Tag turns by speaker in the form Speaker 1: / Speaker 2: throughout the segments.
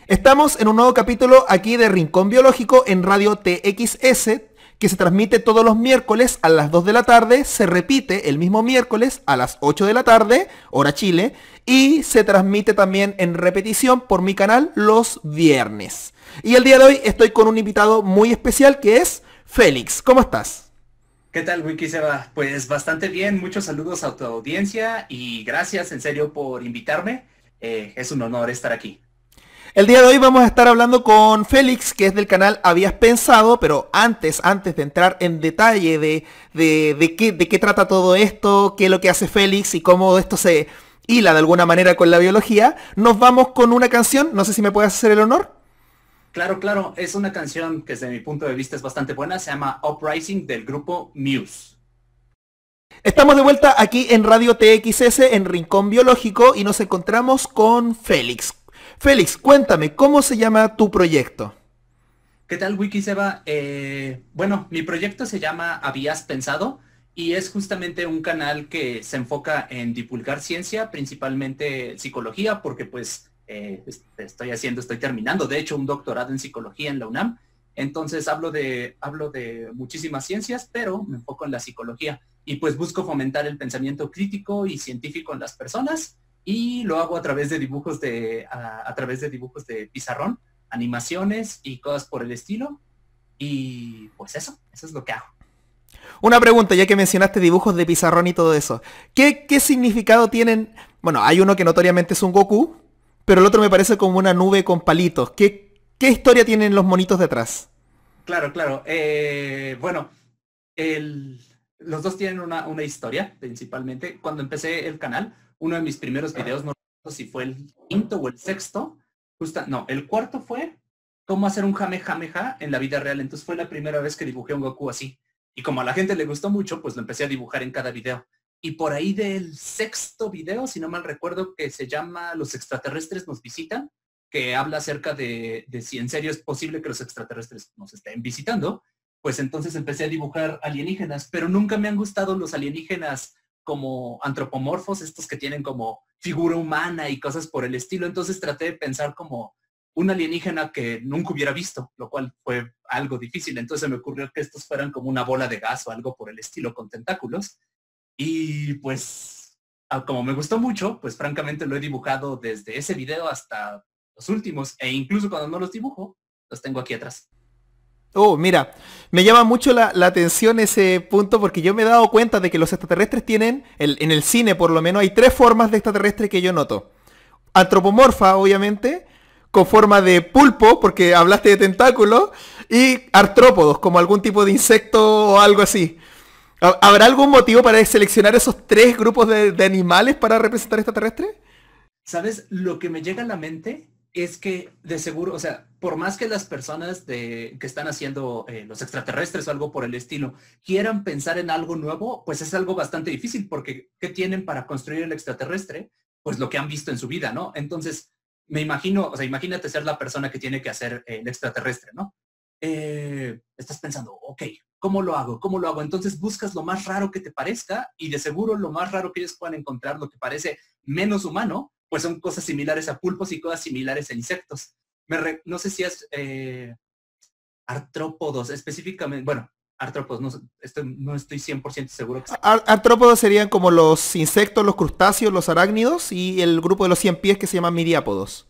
Speaker 1: Estamos en un nuevo capítulo aquí de Rincón Biológico en Radio TXS, que se transmite todos los miércoles a las 2 de la tarde, se repite el mismo miércoles a las 8 de la tarde, hora Chile, y se transmite también en repetición por mi canal los viernes. Y el día de hoy estoy con un invitado muy especial que es Félix. ¿Cómo estás?
Speaker 2: ¿Qué tal, Wiki Seba? Pues bastante bien, muchos saludos a tu audiencia y gracias en serio por invitarme. Es un honor estar aquí.
Speaker 1: El día de hoy vamos a estar hablando con Félix, que es del canal Habías Pensado, pero antes de entrar en detalle de qué trata todo esto, qué es lo que hace Félix y cómo esto se hila de alguna manera con la biología, nos vamos con una canción, no sé si me puedes hacer el honor.
Speaker 2: Claro, claro, es una canción que desde mi punto de vista es bastante buena, se llama Uprising del grupo Muse.
Speaker 1: Estamos de vuelta aquí en Radio TXS, en Rincón Biológico, y nos encontramos con Félix. Félix, cuéntame, ¿cómo se llama tu proyecto?
Speaker 2: ¿Qué tal, Wiki Seba? Bueno, mi proyecto se llama Habías Pensado y es justamente un canal que se enfoca en divulgar ciencia, principalmente psicología, porque pues estoy terminando, de hecho, un doctorado en psicología en la UNAM. Entonces hablo de muchísimas ciencias, pero me enfoco en la psicología y pues busco fomentar el pensamiento crítico y científico en las personas y lo hago a través de a través de dibujos de pizarrón, animaciones y cosas por el estilo. Y pues eso es lo que hago.
Speaker 1: Una pregunta, ya que mencionaste dibujos de pizarrón y todo eso. ¿Qué significado tienen? Bueno, hay uno que notoriamente es un Goku, pero el otro me parece como una nube con palitos. ¿Qué historia tienen los monitos detrás?
Speaker 2: Claro, claro. Bueno, el- los dos tienen una historia, principalmente. Cuando empecé el canal, uno de mis primeros videos, no recuerdo si fue el quinto o el sexto, no, el cuarto fue cómo hacer un Kamehameha en la vida real. Entonces fue la primera vez que dibujé un Goku así. Y como a la gente le gustó mucho, pues lo empecé a dibujar en cada video. Y por ahí del sexto video, si no mal recuerdo, que se llama Los extraterrestres nos visitan, que habla acerca de si en serio es posible que los extraterrestres nos estén visitando, pues entonces empecé a dibujar alienígenas, pero nunca me han gustado los alienígenas como antropomorfos, estos que tienen como figura humana y cosas por el estilo. Entonces traté de pensar como un alienígena que nunca hubiera visto, lo cual fue algo difícil. Entonces me ocurrió que estos fueran como una bola de gas o algo por el estilo con tentáculos. Y pues, como me gustó mucho, pues francamente lo he dibujado desde ese video hasta los últimos. E incluso cuando no los dibujo, los tengo aquí atrás.
Speaker 1: Oh, mira, me llama mucho la atención ese punto porque yo me he dado cuenta de que los extraterrestres tienen, en el cine por lo menos, hay tres formas de extraterrestre que yo noto. Antropomorfa, obviamente, con forma de pulpo, porque hablaste de tentáculos, y artrópodos, como algún tipo de insecto o algo así. ¿Habrá algún motivo para seleccionar esos tres grupos de animales para representar extraterrestres?
Speaker 2: ¿Sabes? Lo que me llega a la mente es que de seguro, o sea, por más que las personas que están haciendo los extraterrestres o algo por el estilo quieran pensar en algo nuevo, pues es algo bastante difícil porque ¿qué tienen para construir el extraterrestre? Pues lo que han visto en su vida, ¿no? Entonces, me imagino, o sea, imagínate ser la persona que tiene que hacer el extraterrestre, ¿no? Estás pensando, ok, ¿cómo lo hago? ¿Cómo lo hago? Entonces buscas lo más raro que te parezca y de seguro lo más raro que ellos puedan encontrar, lo que parece menos humano, pues son cosas similares a pulpos y cosas similares a insectos. No sé si es artrópodos específicamente, bueno, artrópodos, no estoy 100% seguro que sea.
Speaker 1: Artrópodos serían como los insectos, los crustáceos, los arácnidos y el grupo de los 100 pies que se llaman miriápodos.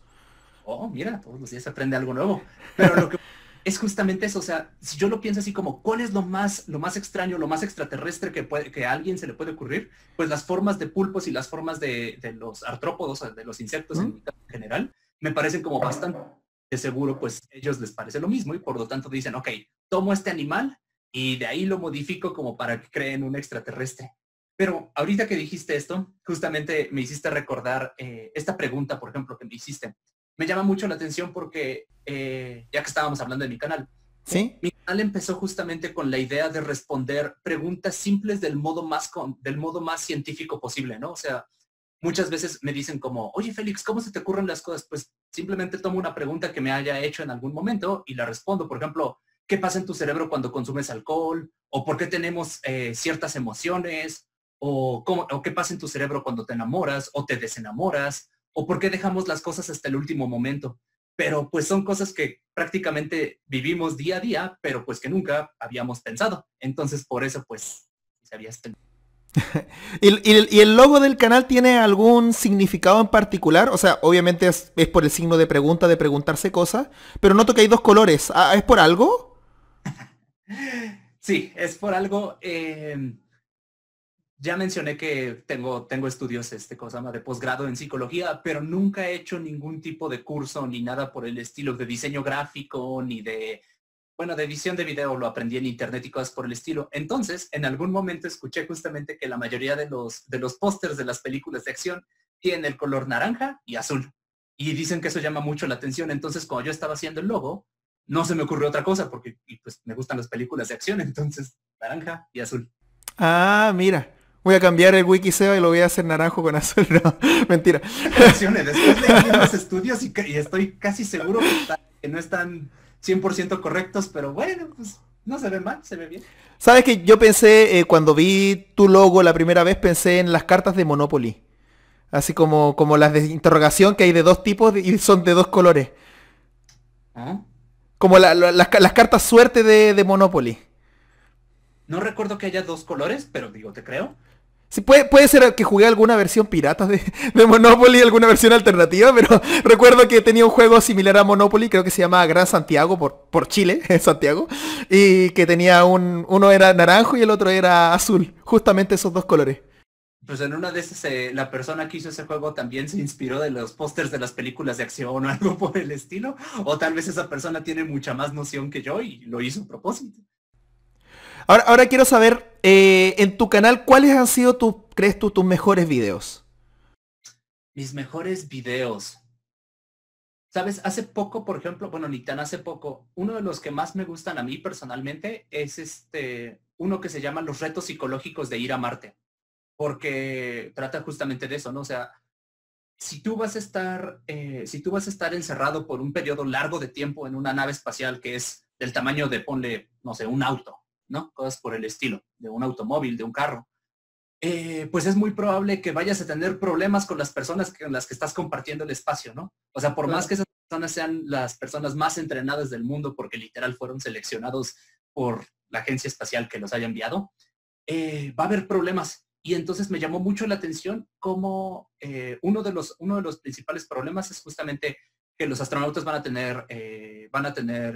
Speaker 2: Oh, mira, todos los días se aprende algo nuevo. Pero lo que es justamente eso, o sea, si yo lo pienso así como, ¿cuál es lo más extraño, lo más extraterrestre que a alguien se le puede ocurrir? Pues las formas de pulpos y las formas de los artrópodos, o de los insectos
Speaker 1: ¿Mm?
Speaker 2: en general, me parecen como bastante de seguro, pues ellos les parece lo mismo y por lo tanto dicen, ok, tomo este animal y de ahí lo modifico como para que creen un extraterrestre. Pero ahorita que dijiste esto, justamente me hiciste recordar esta pregunta, por ejemplo, que me hiciste. Me llama mucho la atención porque, ya que estábamos hablando de mi canal,
Speaker 1: ¿Sí?
Speaker 2: mi canal empezó justamente con la idea de responder preguntas simples del modo más científico posible, ¿no? O sea, muchas veces me dicen como, oye Félix, ¿cómo se te ocurren las cosas? Pues simplemente tomo una pregunta que me haya hecho en algún momento y la respondo. Por ejemplo, ¿qué pasa en tu cerebro cuando consumes alcohol? ¿O por qué tenemos ciertas emociones? ¿O qué pasa en tu cerebro cuando te enamoras o te desenamoras? ¿O por qué dejamos las cosas hasta el último momento? pero pues son cosas que prácticamente vivimos día a día, pero pues que nunca habíamos pensado. Entonces por eso pues se había pensado.
Speaker 1: ¿Y el logo del canal tiene algún significado en particular? O sea, obviamente es por el signo de pregunta, de preguntarse cosas, pero noto que hay dos colores. Ah, ¿es por algo?
Speaker 2: Sí, es por algo. Ya mencioné que tengo estudios, cosa de posgrado en psicología, pero nunca he hecho ningún tipo de curso ni nada por el estilo de diseño gráfico, ni de, bueno, de edición de video, lo aprendí en internet y cosas por el estilo. Entonces, en algún momento escuché justamente que la mayoría de los pósters de las películas de acción tienen el color naranja y azul. Y dicen que eso llama mucho la atención. Entonces, cuando yo estaba haciendo el logo, no se me ocurrió otra cosa, porque pues, me gustan las películas de acción, entonces, naranja y azul.
Speaker 1: Ah, mira. Voy a cambiar el Wikiseo y lo voy a hacer naranjo con azul. No, mentira.
Speaker 2: Después leí los estudios y estoy casi seguro que no están 100% correctos, pero bueno, pues no se ve mal, se ve bien.
Speaker 1: ¿Sabes que yo pensé, cuando vi tu logo la primera vez, pensé en las cartas de Monopoly? Así como las de interrogación que hay de dos tipos y son de dos colores.
Speaker 2: ¿Ah?
Speaker 1: Como las cartas suerte de Monopoly.
Speaker 2: No recuerdo que haya dos colores, pero digo, te creo.
Speaker 1: Sí, puede ser que jugué alguna versión pirata de Monopoly, alguna versión alternativa, pero recuerdo que tenía un juego similar a Monopoly, creo que se llamaba Gran Santiago, por Chile, en Santiago, y que tenía uno era naranjo y el otro era azul, justamente esos dos colores.
Speaker 2: Pues en una de esas, la persona que hizo ese juego también se inspiró de los pósters de las películas de acción o algo por el estilo, o tal vez esa persona tiene mucha más noción que yo y lo hizo a propósito.
Speaker 1: Ahora quiero saber, en tu canal, ¿cuáles han sido, crees tú, tus mejores videos?
Speaker 2: Mis mejores videos. Sabes, hace poco, por ejemplo, bueno, ni tan hace poco, uno de los que más me gustan a mí personalmente es uno que se llama Los retos psicológicos de ir a Marte, porque trata justamente de eso, ¿no? O sea, si tú vas a estar encerrado por un periodo largo de tiempo en una nave espacial que es del tamaño de, ponle, no sé, un auto, ¿no? Cosas por el estilo, de un automóvil, de un carro. Pues es muy probable que vayas a tener problemas con las personas con las que estás compartiendo el espacio, ¿no? O sea, por más que esas personas sean las personas más entrenadas del mundo, porque literal fueron seleccionados por la agencia espacial que los haya enviado, va a haber problemas. Y entonces me llamó mucho la atención cómo uno de los principales problemas es justamente que los astronautas van a tener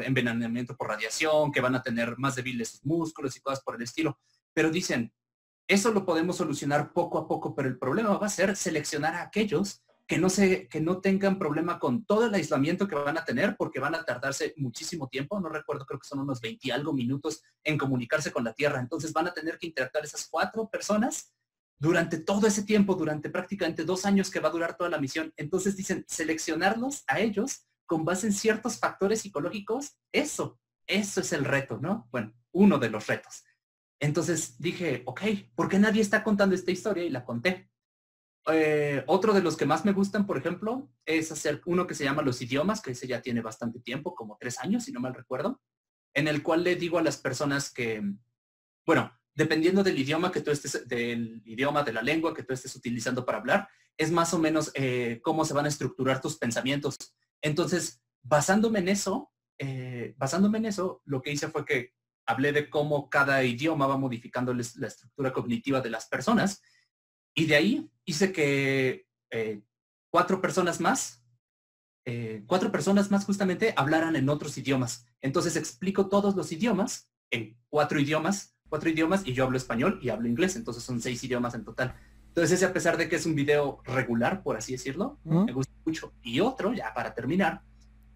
Speaker 2: envenenamiento por radiación, que van a tener más débiles sus músculos y cosas por el estilo. Pero dicen, eso lo podemos solucionar poco a poco, pero el problema va a ser seleccionar a aquellos que no tengan problema con todo el aislamiento que van a tener, porque van a tardarse muchísimo tiempo, no recuerdo, creo que son unos 20 y algo minutos en comunicarse con la Tierra. Entonces van a tener que interactuar esas 4 personas durante todo ese tiempo, durante prácticamente 2 años que va a durar toda la misión. Entonces dicen, seleccionarlos a ellos con base en ciertos factores psicológicos, eso es el reto, ¿no? Bueno, uno de los retos. Entonces dije, ok, ¿por qué nadie está contando esta historia? Y la conté. Otro de los que más me gustan, por ejemplo, es hacer uno que se llama Los Idiomas, que ese ya tiene bastante tiempo, como 3 años, si no mal recuerdo, en el cual le digo a las personas que, bueno, dependiendo del idioma de la lengua que tú estés utilizando para hablar, es más o menos cómo se van a estructurar tus pensamientos. Entonces, basándome en eso, lo que hice fue que hablé de cómo cada idioma va modificando la estructura cognitiva de las personas, y de ahí hice que 4 personas más justamente hablaran en otros idiomas. Entonces explico todos los idiomas en 4 idiomas, y yo hablo español y hablo inglés, entonces son 6 idiomas en total. Entonces ese, a pesar de que es un video regular, por así decirlo, me gusta mucho. Y otro, ya para terminar,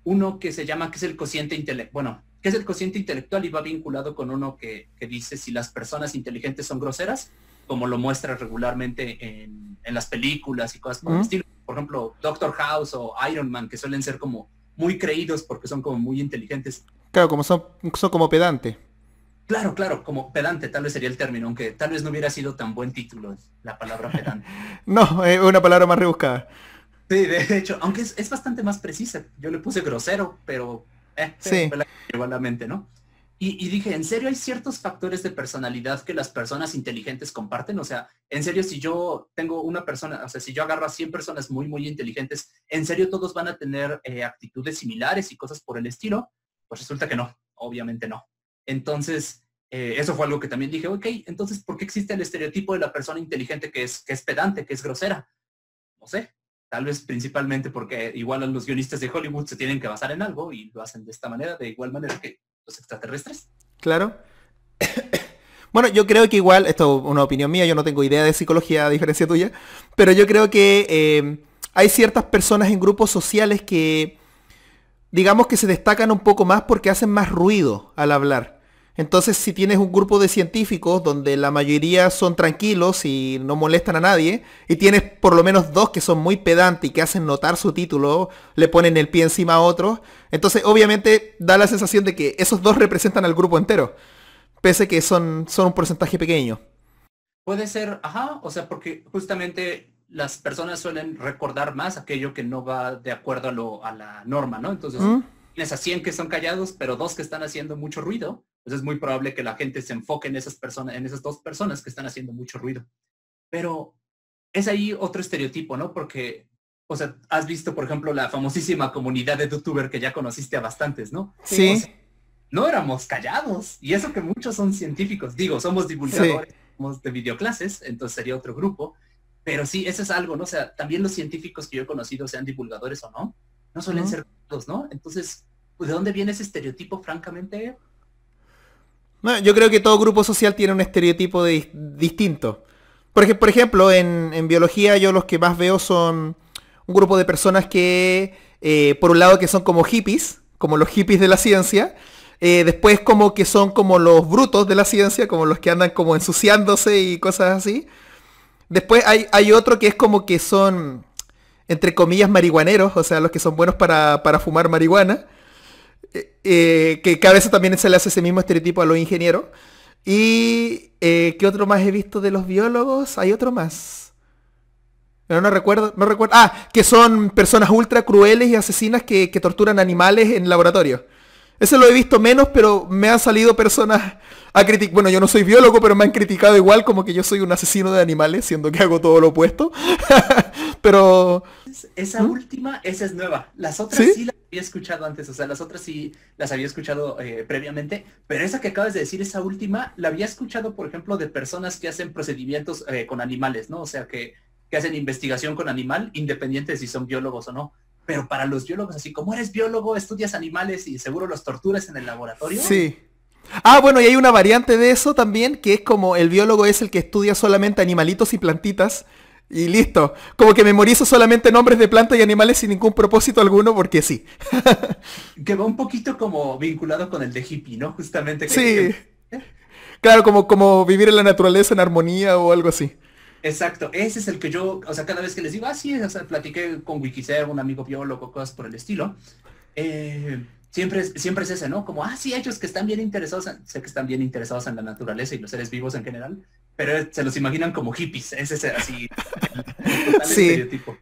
Speaker 2: uno que se llama, que es el cociente intelectual, y va vinculado con uno que dice si las personas inteligentes son groseras, como lo muestra regularmente en las películas y cosas por el estilo. Por ejemplo, Doctor House o Iron Man, que suelen ser como muy creídos porque son como muy inteligentes.
Speaker 1: Claro, como son como pedantes.
Speaker 2: Claro, como pedante tal vez sería el término, aunque tal vez no hubiera sido tan buen título la palabra pedante.
Speaker 1: No, es una palabra más rebuscada.
Speaker 2: Sí, de hecho, aunque es bastante más precisa. Yo le puse grosero, pero
Speaker 1: sí.
Speaker 2: fue la que llegó a la mente, ¿no? Y dije, ¿en serio hay ciertos factores de personalidad que las personas inteligentes comparten? O sea, en serio, si yo tengo una persona, o sea, si yo agarro a 100 personas muy, muy inteligentes, ¿en serio todos van a tener actitudes similares y cosas por el estilo? Pues resulta que no, obviamente no. Entonces, eso fue algo que también dije, ok, entonces, ¿por qué existe el estereotipo de la persona inteligente que es pedante, que es grosera? No sé, tal vez principalmente porque igual a los guionistas de Hollywood se tienen que basar en algo y lo hacen de esta manera, de igual manera que los extraterrestres.
Speaker 1: Claro. Bueno, yo creo que igual, esto es una opinión mía, yo no tengo idea de psicología a diferencia tuya, pero yo creo que hay ciertas personas en grupos sociales que, digamos que se destacan un poco más porque hacen más ruido al hablar. Entonces, si tienes un grupo de científicos donde la mayoría son tranquilos y no molestan a nadie, y tienes por lo menos dos que son muy pedantes y que hacen notar su título, le ponen el pie encima a otros, entonces obviamente da la sensación de que esos dos representan al grupo entero, pese que son un porcentaje pequeño.
Speaker 2: Puede ser, ajá, o sea, porque justamente las personas suelen recordar más aquello que no va de acuerdo a la norma, ¿no? Entonces,
Speaker 1: ¿Mm?
Speaker 2: tienes a 100 que son callados, pero dos que están haciendo mucho ruido, pues es muy probable que la gente se enfoque en esas personas, en esas dos personas que están haciendo mucho ruido. Pero es ahí otro estereotipo, ¿no? Porque, o sea, has visto, por ejemplo, la famosísima comunidad de youtuber que ya conociste a bastantes, ¿no? O
Speaker 1: Sí,
Speaker 2: sea, no éramos callados. Y eso que muchos son científicos. Digo, somos
Speaker 1: sí.
Speaker 2: divulgadores, somos de videoclases, entonces sería otro grupo. Pero sí, eso es algo, ¿no? O sea, también los científicos que yo he conocido, sean divulgadores o no, no suelen
Speaker 1: ¿Mm?
Speaker 2: ser todos, ¿no? Entonces, pues, ¿de dónde viene ese estereotipo, francamente?
Speaker 1: No, yo creo que todo grupo social tiene un estereotipo distinto. Porque, por ejemplo, en biología yo los que más veo son un grupo de personas que, por un lado, que son como hippies, como los hippies de la ciencia, después como que son como los brutos de la ciencia, como los que andan como ensuciándose y cosas así. Después hay otro que es como que son, entre comillas, marihuaneros, o sea, los que son buenos para fumar marihuana, que cada vez también se le hace ese mismo estereotipo a los ingenieros. Y ¿qué otro más he visto de los biólogos? Hay otro más. Pero no recuerdo, no recuerdo. Ah, que son personas ultra crueles y asesinas que torturan animales en laboratorio. Eso lo he visto menos, pero me han salido personas a criticar. Bueno, yo no soy biólogo, pero me han criticado igual como que yo soy un asesino de animales, siendo que hago todo lo opuesto. Pero...
Speaker 2: Esa
Speaker 1: ¿Mm?
Speaker 2: última, esa es nueva. Las otras
Speaker 1: ¿Sí?
Speaker 2: sí las había escuchado antes, o sea, las otras sí las había escuchado previamente, pero esa que acabas de decir, esa última, la había escuchado, por ejemplo, de personas que hacen procedimientos con animales, ¿no? O sea, que hacen investigación con animal, independiente de si son biólogos o no. Pero para los biólogos, así como eres biólogo, estudias animales y seguro los torturas en el laboratorio.
Speaker 1: Sí. Ah, bueno, y hay una variante de eso también, que es como el biólogo es el que estudia solamente animalitos y plantitas. Y listo. Como que memorizo solamente nombres de plantas y animales sin ningún propósito alguno, porque sí.
Speaker 2: Que va un poquito como vinculado con el de hippie, ¿no? Justamente
Speaker 1: Sí. Claro, como vivir en la naturaleza en armonía o algo así.
Speaker 2: exacto, ese es el que yo, o sea, cada vez que les digo, ah, sí, o sea, platiqué con Wikiser, un amigo biólogo, cosas por el estilo, siempre es ese, ¿no? Como, ah, sí, ellos que están bien interesados, sé que están bien interesados en la naturaleza y los seres vivos en general, pero se los imaginan como hippies, ese es así, el total
Speaker 1: Sí.
Speaker 2: estereotipo.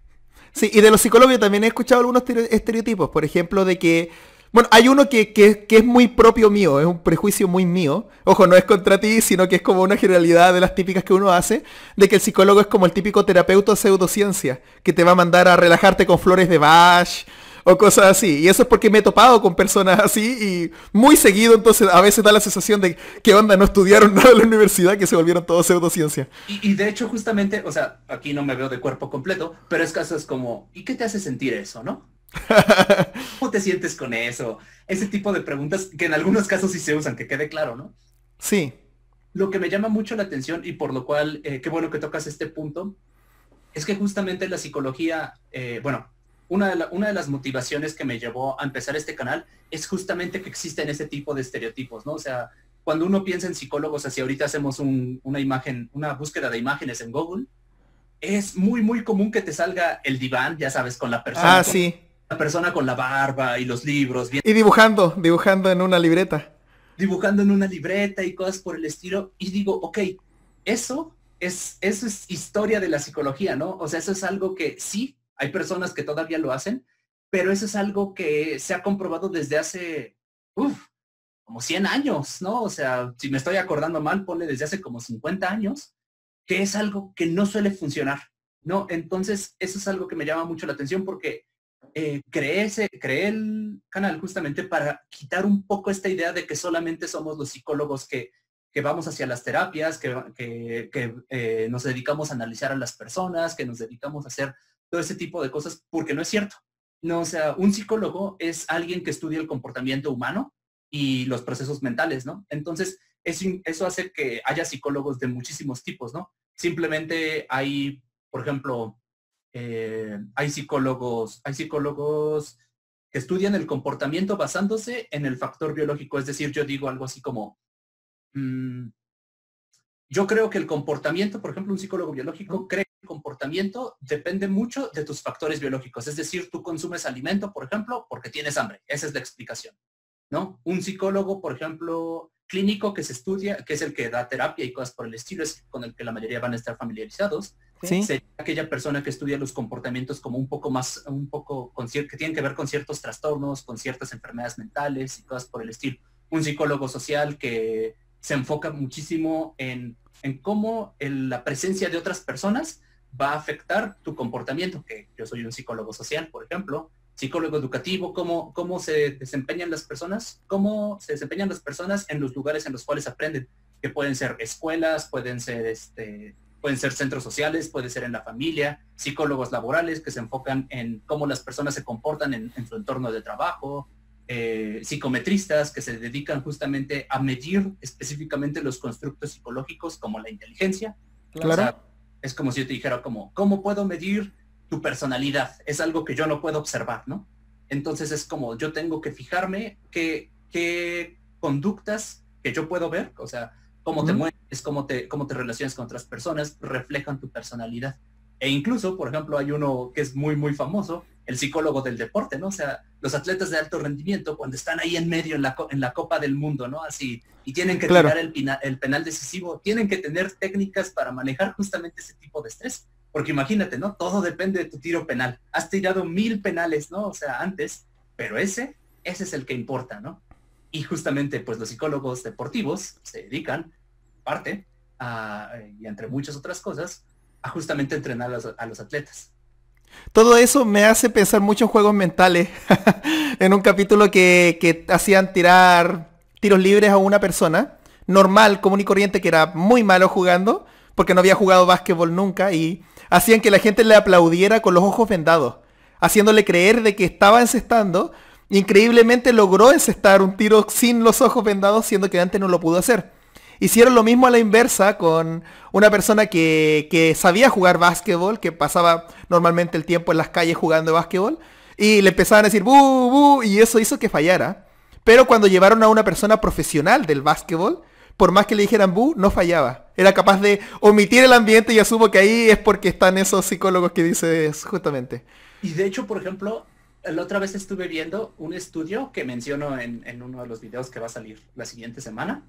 Speaker 1: Sí, y de los psicólogos yo también he escuchado algunos estereotipos. Por ejemplo, de que... Bueno, hay uno que es muy propio mío, es un prejuicio muy mío. Ojo, no es contra ti, sino que es como una generalidad de las típicas que uno hace, de que el psicólogo es como el típico terapeuta de pseudociencia, que te va a mandar a relajarte con flores de Bach o cosas así. Y eso es porque me he topado con personas así y muy seguido, entonces a veces da la sensación de que onda, no estudiaron nada en la universidad, que se volvieron todos pseudociencia.
Speaker 2: Y de hecho, justamente, o sea, aquí no me veo de cuerpo completo, pero es casos como, ¿y qué te hace sentir eso, no? ¿Cómo te sientes con eso? Ese tipo de preguntas que en algunos casos sí se usan, que quede claro, ¿no?
Speaker 1: Sí.
Speaker 2: Lo que me llama mucho la atención y por lo cual, qué bueno que tocas este punto, es que justamente la psicología, bueno, una de las motivaciones que me llevó a empezar este canal es justamente que existen ese tipo de estereotipos, ¿no? O sea, cuando uno piensa en psicólogos, así ahorita hacemos una imagen, una búsqueda de imágenes en Google, es muy, muy común que te salga el diván, ya sabes, con
Speaker 1: Ah, sí.
Speaker 2: la persona con la barba y los libros, bien,
Speaker 1: Y dibujando en una libreta.
Speaker 2: dibujando en una libreta y cosas por el estilo. Y digo, ok, eso es historia de la psicología, ¿no? O sea, eso es algo que sí, hay personas que todavía lo hacen, pero eso es algo que se ha comprobado desde hace, uf, como 100 años, ¿no? O sea, si me estoy acordando mal, ponle desde hace como 50 años, que es algo que no suele funcionar, ¿no? Entonces, eso es algo que me llama mucho la atención porque creé el canal justamente para quitar un poco esta idea de que solamente somos los psicólogos que vamos hacia las terapias, que nos dedicamos a analizar a las personas, que nos dedicamos a hacer todo ese tipo de cosas, porque no es cierto. No, o sea, un psicólogo es alguien que estudia el comportamiento humano y los procesos mentales, ¿no? Entonces, eso hace que haya psicólogos de muchísimos tipos, ¿no? Simplemente hay, por ejemplo, hay psicólogos que estudian el comportamiento basándose en el factor biológico. Es decir, yo digo algo así como, mmm, yo creo que el comportamiento, por ejemplo, un psicólogo biológico cree que el comportamiento depende mucho de tus factores biológicos. Es decir, tú consumes alimento, por ejemplo, porque tienes hambre. Esa es la explicación, ¿no? Un psicólogo, por ejemplo, clínico que se estudia, que es el que da terapia y cosas por el estilo, es con el que la mayoría van a estar familiarizados.
Speaker 1: ¿Sí?
Speaker 2: Sería aquella persona que estudia los comportamientos como que tienen que ver con ciertos trastornos, con ciertas enfermedades mentales y cosas por el estilo. Un psicólogo social que se enfoca muchísimo en cómo la presencia de otras personas va a afectar tu comportamiento, que yo soy un psicólogo social, por ejemplo, psicólogo educativo, cómo se desempeñan las personas, en los lugares en los cuales aprenden, que pueden ser escuelas, pueden ser centros sociales, puede ser en la familia, psicólogos laborales que se enfocan en cómo las personas se comportan en su entorno de trabajo, psicometristas que se dedican justamente a medir específicamente los constructos psicológicos como la inteligencia.
Speaker 1: Claro.
Speaker 2: O sea, es como si yo te dijera ¿cómo puedo medir tu personalidad? Es algo que yo no puedo observar, ¿no? Entonces es como yo tengo que fijarme qué conductas que yo puedo ver, o sea, cómo te mueves, cómo te relacionas con otras personas, reflejan tu personalidad. E incluso, por ejemplo, hay uno que es muy, muy famoso, el psicólogo del deporte, ¿no? O sea, los atletas de alto rendimiento, cuando están ahí en medio en la Copa del Mundo, ¿no? Así, y tienen que tirar el penal decisivo, tienen que tener técnicas para manejar justamente ese tipo de estrés. Porque imagínate, ¿no? Todo depende de tu tiro penal. Has tirado 1000 penales, ¿no? O sea, antes, pero ese es el que importa, ¿no? Y justamente, pues los psicólogos deportivos se dedican, parte, y entre muchas otras cosas, a justamente entrenar a los atletas.
Speaker 1: Todo eso me hace pensar mucho en juegos mentales. En un capítulo que hacían tirar tiros libres a una persona, normal, común y corriente, que era muy malo jugando, porque no había jugado básquetbol nunca, y hacían que la gente le aplaudiera con los ojos vendados, haciéndole creer de que estaba encestando. Increíblemente logró encestar un tiro sin los ojos vendados, siendo que antes no lo pudo hacer. Hicieron lo mismo a la inversa con una persona que sabía jugar básquetbol, que pasaba normalmente el tiempo en las calles jugando básquetbol, y le empezaban a decir ¡bu, bu! Y eso hizo que fallara. Pero cuando llevaron a una persona profesional del básquetbol, por más que le dijeran ¡bu!, no fallaba. Era capaz de omitir el ambiente y asumo que ahí es porque están esos psicólogos que dices justamente.
Speaker 2: Y de hecho, por ejemplo, la otra vez estuve viendo un estudio que menciono en uno de los videos que va a salir la siguiente semana.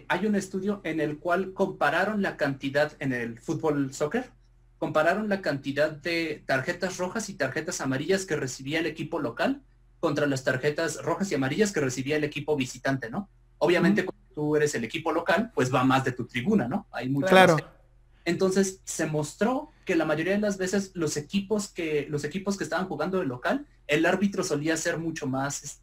Speaker 2: Hay un estudio en el cual compararon la cantidad en el fútbol soccer, compararon la cantidad de tarjetas rojas y tarjetas amarillas que recibía el equipo local contra las tarjetas rojas y amarillas que recibía el equipo visitante, ¿no? Obviamente cuando tú eres el equipo local, pues va más de tu tribuna, ¿no? Hay mucha
Speaker 1: Claro.
Speaker 2: más. Entonces se mostró que la mayoría de las veces los equipos que estaban jugando de local, el árbitro solía ser mucho más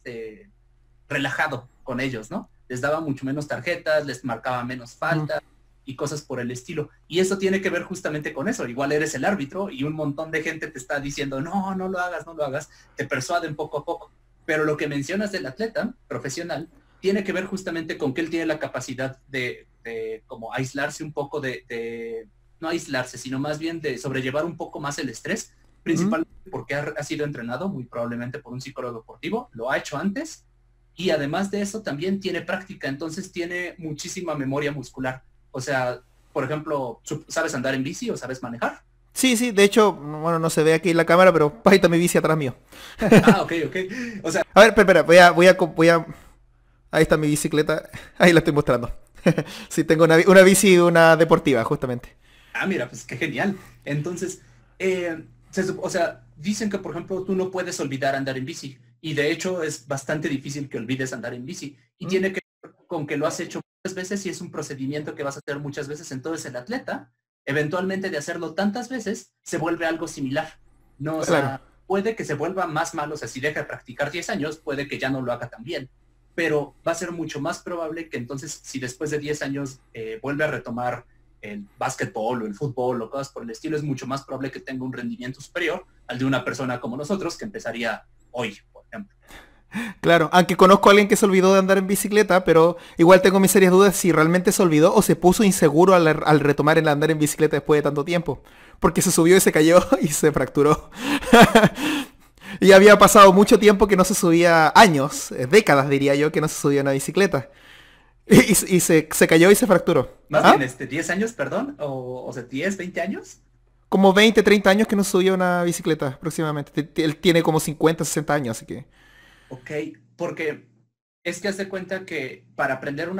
Speaker 2: relajado con ellos, ¿no? Les daba mucho menos tarjetas, les marcaba menos faltas y cosas por el estilo. Y eso tiene que ver justamente con eso. Igual eres el árbitro y un montón de gente te está diciendo, no, no lo hagas, no lo hagas. Te persuaden poco a poco. Pero lo que mencionas del atleta profesional tiene que ver justamente con que él tiene la capacidad de como aislarse un poco no aislarse, sino más bien de sobrellevar un poco más el estrés, principalmente porque ha sido entrenado muy probablemente por un psicólogo deportivo, lo ha hecho antes. Y además de eso también tiene práctica, entonces tiene muchísima memoria muscular. O sea, por ejemplo, ¿sabes andar en bici o sabes manejar?
Speaker 1: Sí, sí, de hecho, bueno, no se ve aquí en la cámara, pero ahí está mi bici atrás mío.
Speaker 2: Ok. O sea,
Speaker 1: a ver, espera, ahí está mi bicicleta, ahí la estoy mostrando. Sí, tengo una bici, una deportiva, justamente.
Speaker 2: mira, pues qué genial. Entonces, o sea, dicen que, por ejemplo, tú no puedes olvidar andar en bici. Y de hecho es bastante difícil que olvides andar en bici. Y tiene que ver con que lo has hecho muchas veces y es un procedimiento que vas a hacer muchas veces. Entonces el atleta, eventualmente de hacerlo tantas veces, se vuelve algo similar. No, o
Speaker 1: Claro.
Speaker 2: sea, puede que se vuelva más malo. O sea, si deja de practicar 10 años, puede que ya no lo haga tan bien. Pero va a ser mucho más probable que entonces, si después de 10 años vuelve a retomar el básquetbol o el fútbol o cosas por el estilo, es mucho más probable que tenga un rendimiento superior al de una persona como nosotros que empezaría hoy, por ejemplo.
Speaker 1: Claro, aunque conozco a alguien que se olvidó de andar en bicicleta, pero igual tengo mis serias dudas si realmente se olvidó o se puso inseguro al retomar el andar en bicicleta después de tanto tiempo. Porque se subió y se cayó y se fracturó. Y había pasado mucho tiempo que no se subía, años, décadas diría yo, que no se subía una bicicleta. Y se cayó y se fracturó.
Speaker 2: Más
Speaker 1: ¿Ah?
Speaker 2: bien, 10 años, perdón, o sea, 10, 20 años.
Speaker 1: Como 20, 30 años que no subía una bicicleta aproximadamente. Él tiene como 50, 60 años, así que...
Speaker 2: Ok, porque es que haz de cuenta que para aprender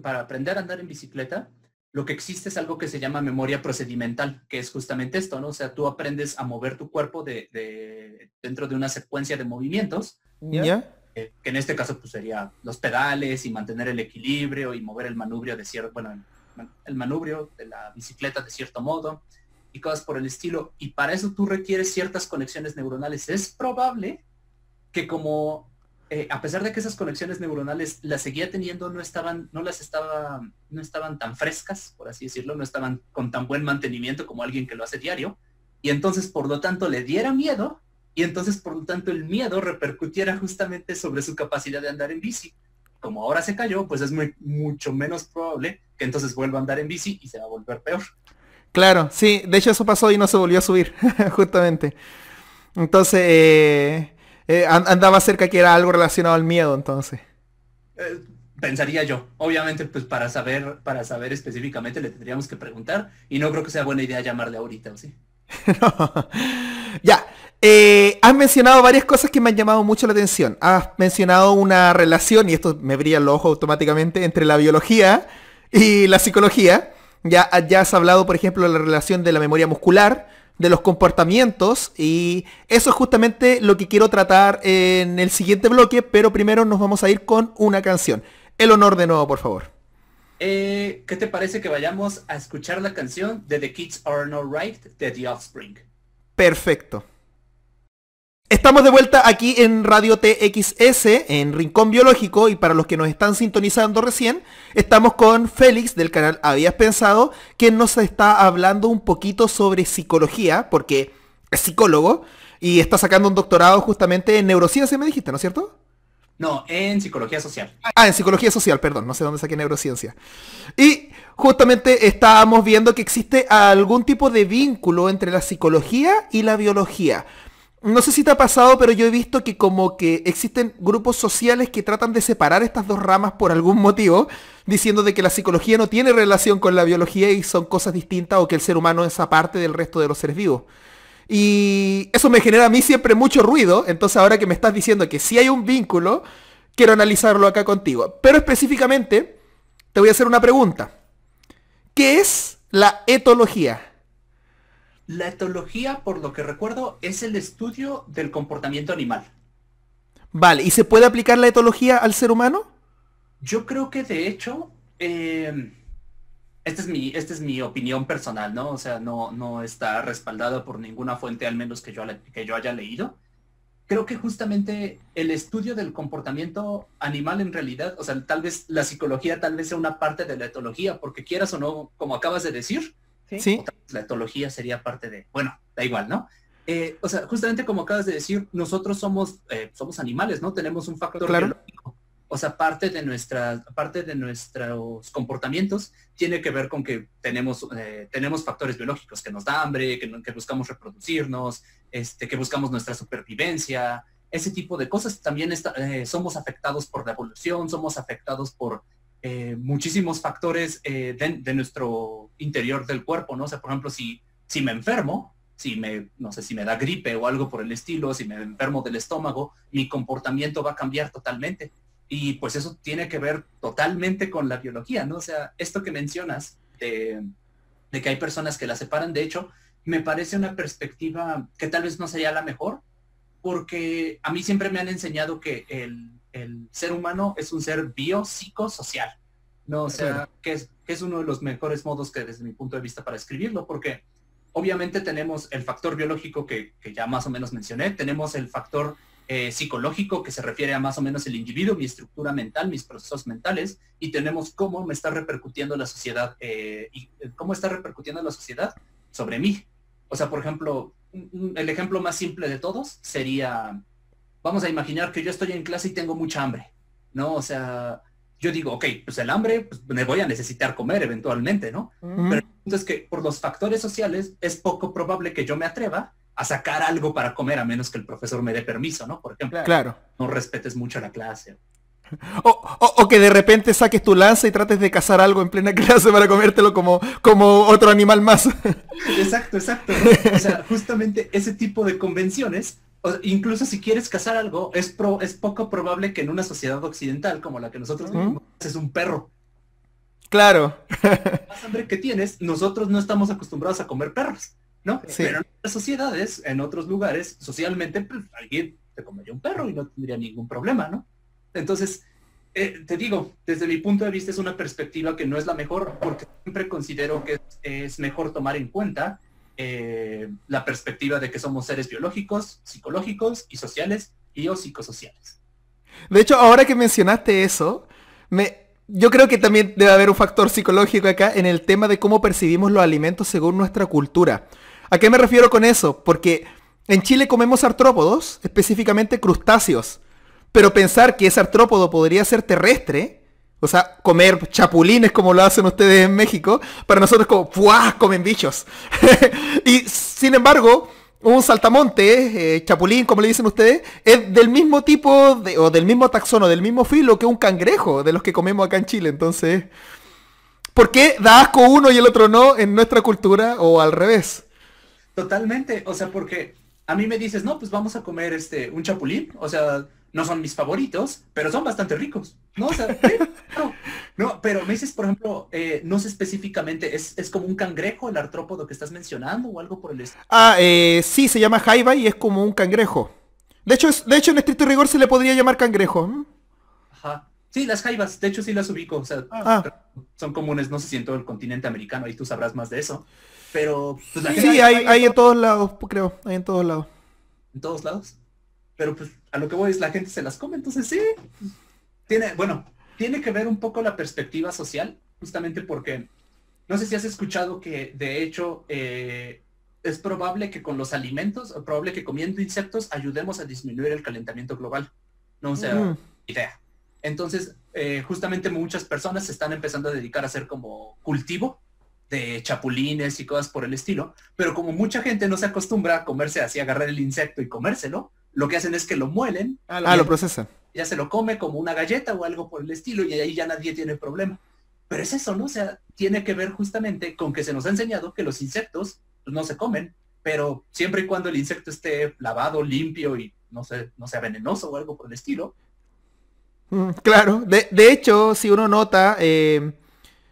Speaker 2: para aprender a andar en bicicleta, lo que existe es algo que se llama memoria procedimental, que es justamente esto, ¿no? O sea, tú aprendes a mover tu cuerpo dentro de una secuencia de movimientos,
Speaker 1: ¿Ya?
Speaker 2: que en este caso pues sería los pedales y mantener el equilibrio y mover el manubrio de cierto, bueno, el manubrio de la bicicleta de cierto modo y cosas por el estilo. Y para eso tú requieres ciertas conexiones neuronales. Es probable que como a pesar de que esas conexiones neuronales las seguía teniendo, no estaban tan frescas, por así decirlo, no estaban con tan buen mantenimiento como alguien que lo hace diario, y entonces por lo tanto le diera miedo, y entonces por lo tanto el miedo repercutiera justamente sobre su capacidad de andar en bici. Como ahora se cayó, pues es mucho menos probable que entonces vuelva a andar en bici y se va a volver peor.
Speaker 1: Claro, sí, de hecho eso pasó y no se volvió a subir, justamente. Entonces, andaba cerca que era algo relacionado al miedo, entonces.
Speaker 2: Pensaría yo. Obviamente, pues para saber específicamente le tendríamos que preguntar y no creo que sea buena idea llamarle ahorita, ¿o sí?
Speaker 1: Ya, has mencionado varias cosas que me han llamado mucho la atención. Has mencionado una relación, y esto me brilla los ojos automáticamente, entre la biología y la psicología. Ya has hablado, por ejemplo, de la relación de la memoria muscular, de los comportamientos, y eso es justamente lo que quiero tratar en el siguiente bloque, pero primero nos vamos a ir con una canción. El honor de nuevo, por favor.
Speaker 2: ¿Qué te parece que vayamos a escuchar la canción de The Kids Are Not Right de The Offspring?
Speaker 1: Perfecto. Estamos de vuelta aquí en Radio TXS, en Rincón Biológico, y para los que nos están sintonizando recién, estamos con Félix del canal Habías Pensado, que nos está hablando un poquito sobre psicología, porque es psicólogo, y está sacando un doctorado justamente en neurociencia, me dijiste, ¿no es cierto?
Speaker 2: No, en psicología social.
Speaker 1: Ah, en psicología social, perdón, no sé dónde saqué neurociencia. Y justamente estábamos viendo que existe algún tipo de vínculo entre la psicología y la biología. No sé si te ha pasado, pero yo he visto que como que existen grupos sociales que tratan de separar estas dos ramas por algún motivo, diciendo de que la psicología no tiene relación con la biología y son cosas distintas o que el ser humano es aparte del resto de los seres vivos. Y eso me genera a mí siempre mucho ruido, entonces ahora que me estás diciendo que sí hay un vínculo, quiero analizarlo acá contigo. Pero específicamente, te voy a hacer una pregunta. ¿Qué es la etología?
Speaker 2: La etología, por lo que recuerdo, es el estudio del comportamiento animal.
Speaker 1: Vale, ¿y se puede aplicar la etología al ser humano?
Speaker 2: Yo creo que de hecho, esta es mi opinión personal, ¿no? O sea, no está respaldada por ninguna fuente, al menos que yo haya leído. Creo que justamente el estudio del comportamiento animal en realidad, o sea, tal vez la psicología tal vez sea una parte de la etología, porque quieras o no, como acabas de decir, o
Speaker 1: Sí,
Speaker 2: tal vez la etología sería parte de, bueno, da igual, ¿no? O sea, justamente como acabas de decir, nosotros somos animales, ¿no? Tenemos un factor
Speaker 1: claro.
Speaker 2: biológico. O sea, parte de nuestros comportamientos tiene que ver con que tenemos factores biológicos, que nos da hambre, que buscamos reproducirnos, que buscamos nuestra supervivencia, ese tipo de cosas. También somos afectados por la evolución, somos afectados por muchísimos factores de nuestro interior del cuerpo, ¿no? O sea, por ejemplo, si me enfermo, no sé, si me da gripe o algo por el estilo, si me enfermo del estómago, mi comportamiento va a cambiar totalmente. Y pues eso tiene que ver totalmente con la biología, ¿no? O sea, esto que mencionas de que hay personas que la separan, de hecho, me parece una perspectiva que tal vez no sería la mejor, porque a mí siempre me han enseñado que el ser humano es un ser biopsicosocial, ¿no? O sea,
Speaker 1: Claro.
Speaker 2: que es uno de los mejores modos que desde mi punto de vista para escribirlo, porque obviamente tenemos el factor biológico que ya más o menos mencioné, tenemos el factor psicológico que se refiere a más o menos el individuo, mi estructura mental, mis procesos mentales, y tenemos cómo me está repercutiendo la sociedad, y cómo está repercutiendo la sociedad sobre mí. O sea, por ejemplo, el ejemplo más simple de todos sería, vamos a imaginar que yo estoy en clase y tengo mucha hambre, ¿no? O sea, yo digo, ok, pues el hambre, pues me voy a necesitar comer eventualmente, ¿no? Pero el punto es que por los factores sociales es poco probable que yo me atreva a sacar algo para comer a menos que el profesor me dé permiso, ¿no? Por ejemplo,
Speaker 1: Claro.
Speaker 2: no respetes mucho la clase.
Speaker 1: O que de repente saques tu lanza y trates de cazar algo en plena clase para comértelo como otro animal más.
Speaker 2: Exacto, exacto. O sea, justamente ese tipo de convenciones, incluso si quieres cazar algo, es poco probable que en una sociedad occidental como la que nosotros vivimos, es un perro.
Speaker 1: Claro.
Speaker 2: Más hambre que tienes, nosotros no estamos acostumbrados a comer perros, ¿no?
Speaker 1: Sí.
Speaker 2: Pero en otras sociedades, en otros lugares, socialmente, pues alguien te comería un perro y no tendría ningún problema, ¿no? Entonces, te digo, desde mi punto de vista es una perspectiva que no es la mejor, porque siempre considero que es mejor tomar en cuenta la perspectiva de que somos seres biológicos, psicológicos y sociales y o psicosociales.
Speaker 1: De hecho, ahora que mencionaste eso, yo creo que también debe haber un factor psicológico acá en el tema de cómo percibimos los alimentos según nuestra cultura. ¿A qué me refiero con eso? Porque en Chile comemos artrópodos, específicamente crustáceos. Pero pensar que ese artrópodo podría ser terrestre, o sea, comer chapulines como lo hacen ustedes en México, para nosotros como, ¡puah! Comen bichos. Y sin embargo, un saltamonte, chapulín, como le dicen ustedes, es del mismo tipo, o del mismo taxono, del mismo filo que un cangrejo de los que comemos acá en Chile. Entonces, ¿por qué da asco uno y el otro no en nuestra cultura o al revés?
Speaker 2: Totalmente, o sea, porque a mí me dices, no, pues vamos a comer un chapulín, o sea, no son mis favoritos, pero son bastante ricos, ¿no? O sea, claro. No, pero me dices, por ejemplo, no sé específicamente, ¿es como un cangrejo el artrópodo que estás mencionando o algo por el estilo?
Speaker 1: Sí, se llama jaiba y es como un cangrejo. De hecho, en estricto rigor se le podría llamar cangrejo.
Speaker 2: Ajá. Sí, las jaivas, de hecho sí las ubico, o sea,
Speaker 1: Ah,
Speaker 2: son comunes, no sé si en todo el continente americano, ahí tú sabrás más de eso, pero pues la gente
Speaker 1: sí, hay en todos lados, creo, hay en todos lados.
Speaker 2: en todos lados, pero pues a lo que voy es la gente se las come, entonces sí, bueno, tiene que ver un poco la perspectiva social, justamente porque no sé si has escuchado que de hecho es probable que con los alimentos, o probable que comiendo insectos ayudemos a disminuir el calentamiento global. No, o sea,
Speaker 1: Mm,
Speaker 2: idea. Entonces, justamente muchas personas se están empezando a dedicar a hacer como cultivo de chapulines y cosas por el estilo, pero como mucha gente no se acostumbra a comerse así, agarrar el insecto y comérselo, lo que hacen es que lo muelen
Speaker 1: lo procesan.
Speaker 2: ya se lo come como una galleta o algo por el estilo y ahí ya nadie tiene problema. Pero es eso, ¿no? O sea, tiene que ver justamente con que se nos ha enseñado que los insectos pues, no se comen, pero siempre y cuando el insecto esté lavado, limpio y no sea venenoso o algo por el estilo.
Speaker 1: Claro, de hecho, si uno nota,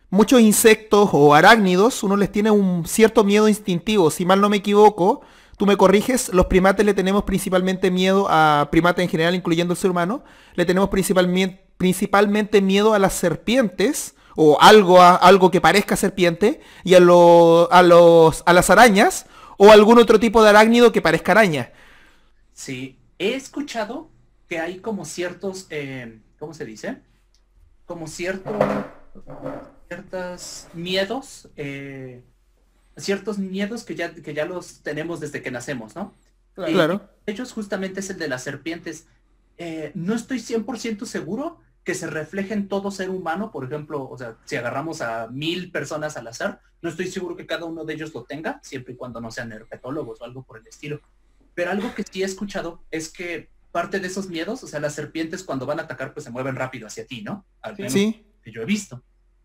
Speaker 1: muchos insectos o arácnidos, uno les tiene un cierto miedo instintivo. Si mal no me equivoco, tú me corriges, los primates le tenemos principalmente miedo a primates en general, incluyendo el ser humano, le tenemos principalmente miedo a las serpientes o algo que parezca serpiente y a las arañas o algún otro tipo de arácnido que parezca araña.
Speaker 2: Sí, he escuchado que hay como ciertos, ¿cómo se dice? Como ciertos miedos, ciertos miedos que ya los tenemos desde que nacemos, ¿no?
Speaker 1: Claro.
Speaker 2: Ellos justamente es el de las serpientes. No estoy 100% seguro que se refleje en todo ser humano, por ejemplo, o sea, si agarramos a 1000 personas al azar, no estoy seguro que cada uno de ellos lo tenga, siempre y cuando no sean herpetólogos o algo por el estilo. Pero algo que sí he escuchado es que parte de esos miedos, o sea, las serpientes cuando van a atacar, pues se mueven rápido hacia ti, ¿no? Al menos
Speaker 1: Sí.
Speaker 2: que yo he visto,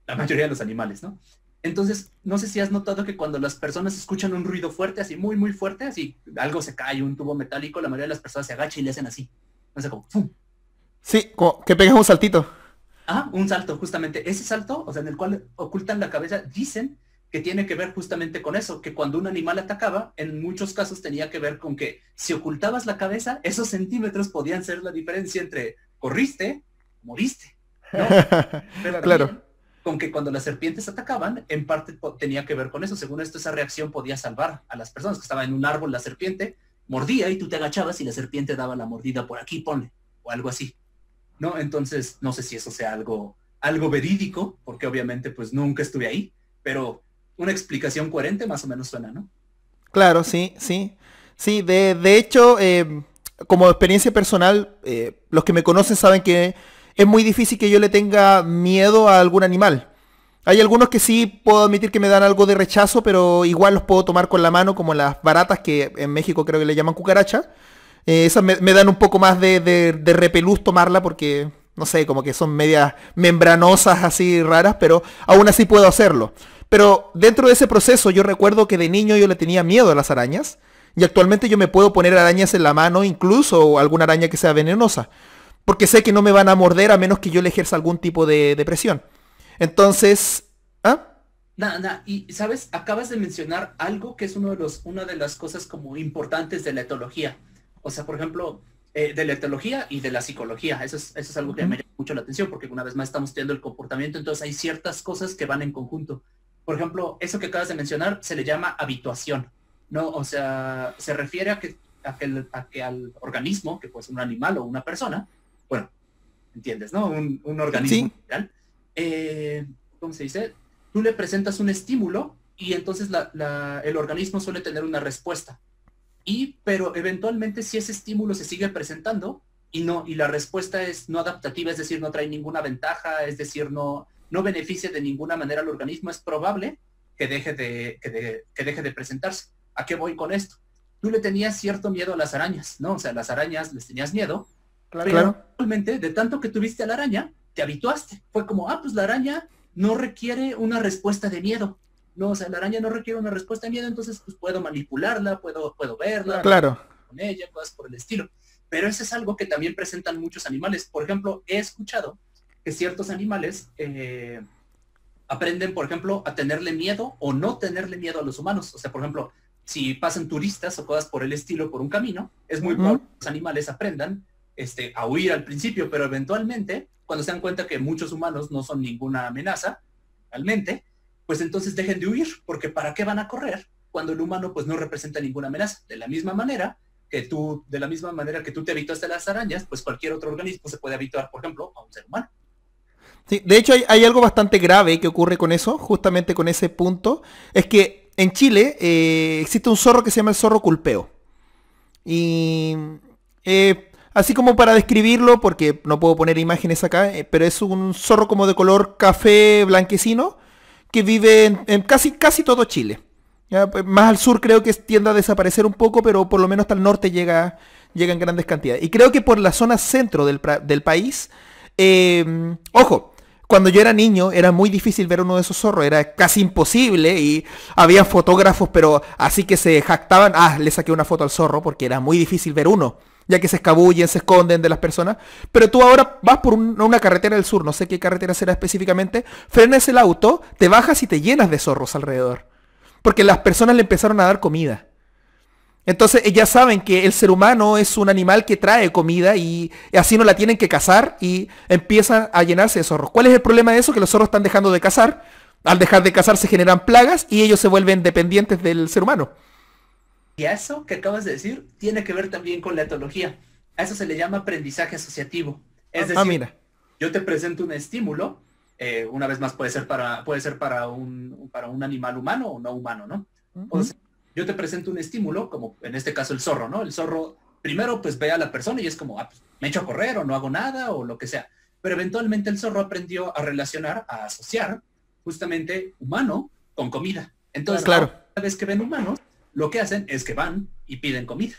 Speaker 2: la mayoría de los animales, ¿no? Entonces, no sé si has notado que cuando las personas escuchan un ruido fuerte, así muy, muy fuerte, así algo se cae, un tubo metálico, la mayoría de las personas se agachan y le hacen así. No sé cómo. ¡Fum!
Speaker 1: Sí, como que pegas un saltito.
Speaker 2: Ah, un salto, justamente. Ese salto, o sea, en el cual ocultan la cabeza, dicen que tiene que ver justamente con eso, que cuando un animal atacaba, en muchos casos tenía que ver con que si ocultabas la cabeza, esos centímetros podían ser la diferencia entre corriste, moriste, ¿no? Pero
Speaker 1: Claro.
Speaker 2: también con que cuando las serpientes atacaban, en parte tenía que ver con eso. Según esto, esa reacción podía salvar a las personas que estaban en un árbol, la serpiente mordía y tú te agachabas y la serpiente daba la mordida por aquí, ponle, o algo así, ¿no? Entonces, no sé si eso sea algo verídico, porque obviamente pues nunca estuve ahí, pero una explicación coherente más o menos suena, ¿no?
Speaker 1: Claro, sí, sí. Sí, de hecho, como experiencia personal, los que me conocen saben que es muy difícil que yo le tenga miedo a algún animal. Hay algunos que sí puedo admitir que me dan algo de rechazo, pero igual los puedo tomar con la mano, como las baratas, que en México creo que le llaman cucaracha. Esas me dan un poco más de repelús tomarla porque, no sé, como que son medias membranosas así raras, pero aún así puedo hacerlo. Pero dentro de ese proceso yo recuerdo que de niño yo le tenía miedo a las arañas y actualmente yo me puedo poner arañas en la mano, incluso alguna araña que sea venenosa, porque sé que no me van a morder a menos que yo le ejerza algún tipo de presión. Entonces, ¿ah?
Speaker 2: Nada, y sabes, acabas de mencionar algo que es una de las cosas como importantes de la etología. O sea, por ejemplo, de la etología y de la psicología. Eso es algo que me llama mucho la atención, porque una vez más estamos estudiando el comportamiento, entonces hay ciertas cosas que van en conjunto. Por ejemplo, eso que acabas de mencionar se le llama habituación, ¿no? O sea, se refiere a que al organismo, que puede ser un animal o una persona, bueno, entiendes, ¿no? Un organismo
Speaker 1: Sí,
Speaker 2: real, ¿cómo se dice? Tú le presentas un estímulo y entonces el organismo suele tener una respuesta. Pero eventualmente si ese estímulo se sigue presentando y la respuesta es no adaptativa, es decir, no trae ninguna ventaja, es decir, no beneficia de ninguna manera al organismo, es probable que deje de presentarse. ¿A qué voy con esto? Tú le tenías cierto miedo a las arañas, ¿no? O sea, las arañas les tenías miedo,
Speaker 1: claro,
Speaker 2: pero
Speaker 1: claro.
Speaker 2: realmente de tanto que tuviste a la araña, te habituaste. Fue como, pues la araña no requiere una respuesta de miedo. No, o sea, la araña no requiere una respuesta de miedo, entonces pues puedo manipularla, puedo verla, puedo
Speaker 1: Claro.
Speaker 2: con ella, cosas por el estilo. Pero eso es algo que también presentan muchos animales. Por ejemplo, he escuchado que ciertos animales aprenden, por ejemplo, a tenerle miedo o no tenerle miedo a los humanos. O sea, por ejemplo, si pasan turistas o cosas por el estilo por un camino, es muy probable que los animales aprendan a huir al principio, pero eventualmente, cuando se dan cuenta que muchos humanos no son ninguna amenaza, realmente, pues entonces dejen de huir, porque ¿para qué van a correr cuando el humano pues no representa ninguna amenaza? De la misma manera que tú te habituaste a las arañas, pues cualquier otro organismo se puede habituar, por ejemplo, a un ser humano.
Speaker 1: Sí, de hecho hay algo bastante grave que ocurre con eso, justamente con ese punto. Es que en Chile existe un zorro que se llama el zorro culpeo. Y así como para describirlo, porque no puedo poner imágenes acá, pero es un zorro como de color café blanquecino que vive en casi todo Chile. Ya, pues, más al sur creo que tiende a desaparecer un poco, pero por lo menos hasta el norte llega en grandes cantidades. Y creo que por la zona centro del país, ojo, cuando yo era niño era muy difícil ver uno de esos zorros, era casi imposible y había fotógrafos, pero así que se jactaban, le saqué una foto al zorro porque era muy difícil ver uno, ya que se escabullen, se esconden de las personas. Pero tú ahora vas por una carretera del sur, no sé qué carretera será específicamente, frenas el auto, te bajas y te llenas de zorros alrededor. Porque las personas le empezaron a dar comida. Entonces ya saben que el ser humano es un animal que trae comida y así no la tienen que cazar y empiezan a llenarse de zorros. ¿Cuál es el problema de eso? Que los zorros están dejando de cazar. Al dejar de cazar se generan plagas y ellos se vuelven dependientes del ser humano.
Speaker 2: Y a eso que acabas de decir tiene que ver también con la etología. A eso se le llama aprendizaje asociativo. Es decir,
Speaker 1: Mira.
Speaker 2: yo te presento un estímulo, una vez más puede ser para un animal humano o no humano, ¿no? O sea, yo te presento un estímulo, como en este caso el zorro, ¿no? El zorro primero pues ve a la persona y es como, pues me echo a correr o no hago nada o lo que sea. Pero eventualmente el zorro aprendió a relacionar, a asociar justamente humano con comida. Entonces,
Speaker 1: Claro.
Speaker 2: cada vez que ven humanos, lo que hacen es que van y piden comida,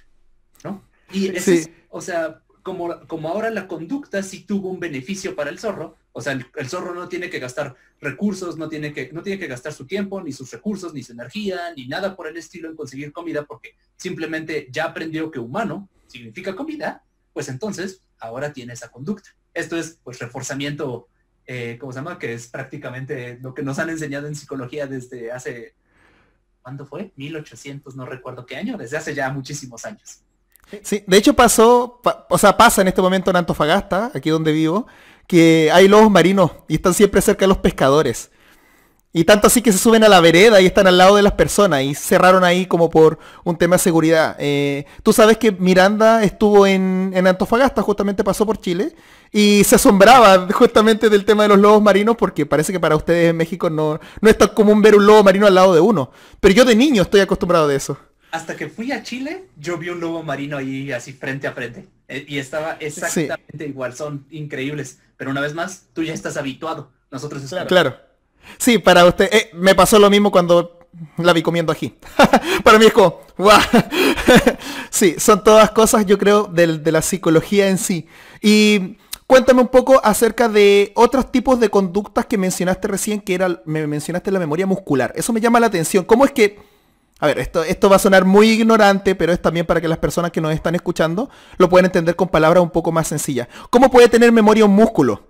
Speaker 2: ¿no? Y ese
Speaker 1: Sí.
Speaker 2: es, o sea, como ahora la conducta sí tuvo un beneficio para el zorro, o sea, el zorro no tiene que gastar recursos, no tiene que gastar su tiempo, ni sus recursos, ni su energía, ni nada por el estilo en conseguir comida, porque simplemente ya aprendió que humano significa comida, pues entonces ahora tiene esa conducta. Esto es, pues, reforzamiento ¿cómo se llama? Que es prácticamente lo que nos han enseñado en psicología desde hace, ¿cuándo fue? 1800, no recuerdo qué año, desde hace ya muchísimos años.
Speaker 1: Sí, de hecho o sea, pasa en este momento en Antofagasta, aquí donde vivo, que hay lobos marinos y están siempre cerca de los pescadores. Y tanto así que se suben a la vereda y están al lado de las personas y cerraron ahí como por un tema de seguridad. Tú sabes que Miranda estuvo en Antofagasta, justamente pasó por Chile, y se asombraba justamente del tema de los lobos marinos porque parece que para ustedes en México no es tan común ver un lobo marino al lado de uno. Pero yo de niño estoy acostumbrado de eso.
Speaker 2: Hasta que fui a Chile, yo vi un lobo marino ahí así frente a frente. Y estaba
Speaker 1: Sí,
Speaker 2: exactamente igual, son increíbles. Pero una vez más, tú ya estás habituado. Nosotros
Speaker 1: claro.
Speaker 2: estamos.
Speaker 1: Claro. Sí, para usted, me pasó lo mismo cuando la vi comiendo ají. Para mí es como, ¡guau! Sí, son todas cosas, yo creo, de la psicología en sí. Y cuéntame un poco acerca de otros tipos de conductas que mencionaste recién, me mencionaste la memoria muscular. Eso me llama la atención. ¿Cómo es que, a ver, esto va a sonar muy ignorante, pero es también para que las personas que nos están escuchando lo puedan entender con palabras un poco más sencillas? ¿Cómo puede tener memoria un músculo